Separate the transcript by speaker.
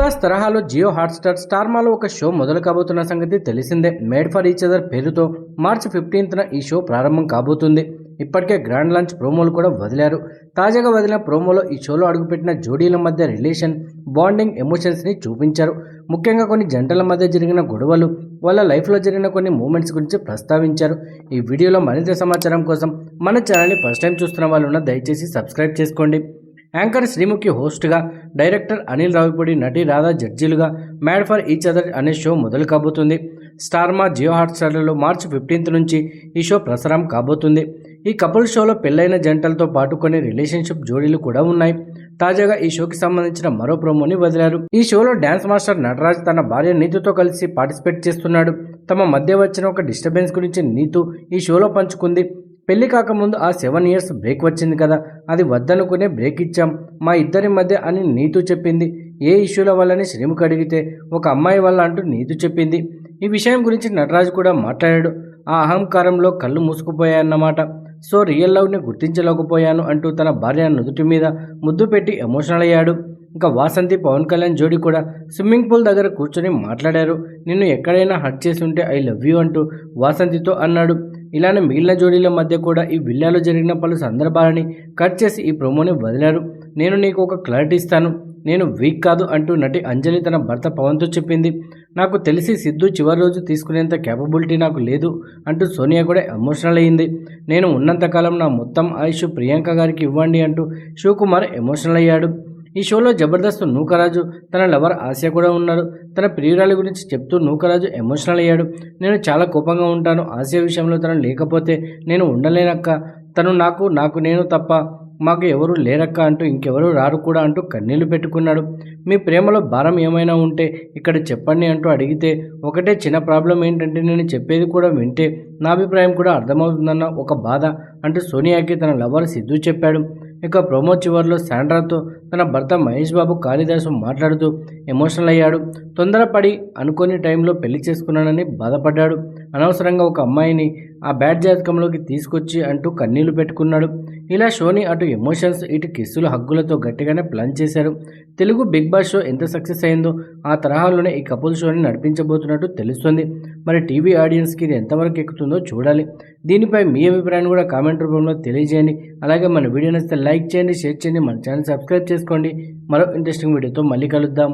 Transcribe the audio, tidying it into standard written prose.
Speaker 1: ప్రభాస్ తరహాలో జియో హాట్‌స్టార్ స్టార్మాలో ఒక షో మొదలు కాబోతున్న సంగతి తెలిసిందే. మేడ్ ఫర్ ఈచ్ అదర్ పేరుతో మార్చి 15న ఈ షో ప్రారంభం కాబోతుంది. ఇప్పటికే గ్రాండ్ లాంచ్ ప్రోమోలు కూడా వదిలారు. తాజాగా వదిలిన ప్రోమోలో ఈ షోలో అడుగుపెట్టిన జోడీల మధ్య రిలేషన్, బాండింగ్, ఎమోషన్స్ని చూపించారు. ముఖ్యంగా కొన్ని జంటల మధ్య జరిగిన గొడవలు, వాళ్ళ లైఫ్లో జరిగిన కొన్ని మూమెంట్స్ గురించి ప్రస్తావించారు. ఈ వీడియోలో మరింత సమాచారం కోసం మన ఛానల్ని ఫస్ట్ టైం చూస్తున్న వాళ్ళు దయచేసి సబ్స్క్రైబ్ చేసుకోండి. యాంకర్ శ్రీముఖి హోస్ట్గా, డైరెక్టర్ అనిల్ రావిపూడి, నటి రాధా జడ్జీలుగా మ్యాడ్ ఫర్ ఈచ్ అదర్ అనే షో మొదలు కాబోతుంది. స్టార్మా, జియో హాట్‌స్టార్లలో మార్చి 15 నుంచి ఈ షో ప్రసారం కాబోతుంది. ఈ కపుల్ షోలో పెళ్లైన జంటలతో పాటు కొన్ని రిలేషన్షిప్ జోడీలు కూడా ఉన్నాయి. తాజాగా ఈ షోకి సంబంధించిన మరో ప్రోమోని వదిలారు. ఈ షోలో డ్యాన్స్ మాస్టర్ నటరాజ్ తన భార్య నీతుతో కలిసి పార్టిసిపేట్ చేస్తున్నాడు. తమ మధ్య వచ్చిన ఒక డిస్టర్బెన్స్ గురించి నీతు ఈ షోలో పంచుకుంది. పెళ్లి కాకముందు ఆ 7 ఇయర్స్ బ్రేక్ వచ్చింది కదా, అది వద్దనుకునే బ్రేక్ ఇచ్చాం మా ఇద్దరి మధ్య అని నీతు చెప్పింది. ఏ ఇష్యూల వల్లని శ్రీముఖి అడిగితే ఒక అమ్మాయి వల్ల అంటూ నీతు చెప్పింది. ఈ విషయం గురించి నటరాజు కూడా మాట్లాడాడు. ఆ అహంకారంలో కళ్ళు మూసుకుపోయాయన్నమాట. సో రియల్ లవ్ని గుర్తించలేకపోయాను అంటూ తన భార్య నుదుటి మీద ముద్దు పెట్టి ఎమోషనల్ అయ్యాడు. ఇంకా వాసంతి, పవన్ కళ్యాణ్ జోడీ కూడా స్విమ్మింగ్ పూల్ దగ్గర కూర్చొని మాట్లాడారు. నిన్ను ఎక్కడైనా హర్ట్ చేసి ఉంటే ఐ లవ్ యూ అంటూ వాసంతితో అన్నాడు. ఇలానే మిగిలిన జోడీల మధ్య కూడా ఈ విల్లాలో జరిగిన పలు సందర్భాలని కట్ చేసి ఈ ప్రోమోని వదిలారు. నేను నీకు ఒక క్లారిటీ ఇస్తాను, నేను వీక్ కాదు అంటూ నటి అంజలి తన భర్త పవన్తో చెప్పింది. నాకు తెలిసి సిద్ధు చివరి రోజు తీసుకునేంత క్యాపబిలిటీ నాకు లేదు అంటూ సోనియా కూడా ఎమోషనల్ అయ్యింది. నేను ఉన్నంతకాలం నా మొత్తం ఆయుష్ ప్రియాంక గారికి ఇవ్వండి అంటూ శివకుమార్ ఎమోషనల్ అయ్యాడు. ఈ షోలో జబర్దస్త్ నూకరాజు, తన లవర్ ఆసియా కూడా ఉన్నారు. తన ప్రియురాలి గురించి చెప్తూ నూకరాజు ఎమోషనల్ అయ్యాడు. నేను చాలా కోపంగా ఉంటాను, ఆసియా విషయంలో తను లేకపోతే నేను ఉండలేనక్క, తను నాకు నేను తప్ప మాకు ఎవరు లేరక్క అంటూ ఇంకెవరు రారు కూడా అంటూ కన్నీళ్లు పెట్టుకున్నాడు. మీ ప్రేమలో భారం ఏమైనా ఉంటే ఇక్కడ చెప్పండి అంటూ అడిగితే, ఒకటే చిన్న ప్రాబ్లం ఏంటంటే నేను చెప్పేది కూడా వింటే నా అభిప్రాయం కూడా అర్థమవుతుందన్న ఒక బాధ అంటూ సోనియాకి తన లవర్ సిద్ధు చెప్పాడు. ఇక ప్రోమో చివరిలో శాండ్రాతో తన భర్త మహేష్ బాబు కాళిదాసు మాట్లాడుతూ ఎమోషనల్ అయ్యాడు. తొందరపడి అనుకోని టైంలో పెళ్లి చేసుకున్నానని బాధపడ్డాడు. అనవసరంగా ఒక అమ్మాయిని ఆ బ్యాడ్ జాతకంలోకి తీసుకొచ్చి అంటూ కన్నీళ్లు పెట్టుకున్నాడు. ఇలా షోని అటు ఎమోషన్స్, ఇటు కిస్సులు, హగ్గులతో గట్టిగానే ప్లాన్ చేశారు. తెలుగు బిగ్ బాస్ షో ఎంత సక్సెస్ అయిందో ఆ తరహాలోనే ఈ కపుల్ షోని నడిపించబోతున్నట్టు తెలుస్తుంది. మరి టీవీ ఆడియన్స్కి ఇది ఎంతవరకు ఎక్కుతుందో చూడాలి. దీనిపై మీ అభిప్రాయాన్ని కూడా కామెంట్ రూపంలో తెలియజేయండి. అలాగే మన వీడియో నచ్చితే లైక్ చేయండి, షేర్ చేయండి, మన ఛానల్ సబ్స్క్రైబ్ చేసుకోండి. మరో ఇంట్రెస్టింగ్ వీడియోతో మళ్ళీ కలుద్దాం.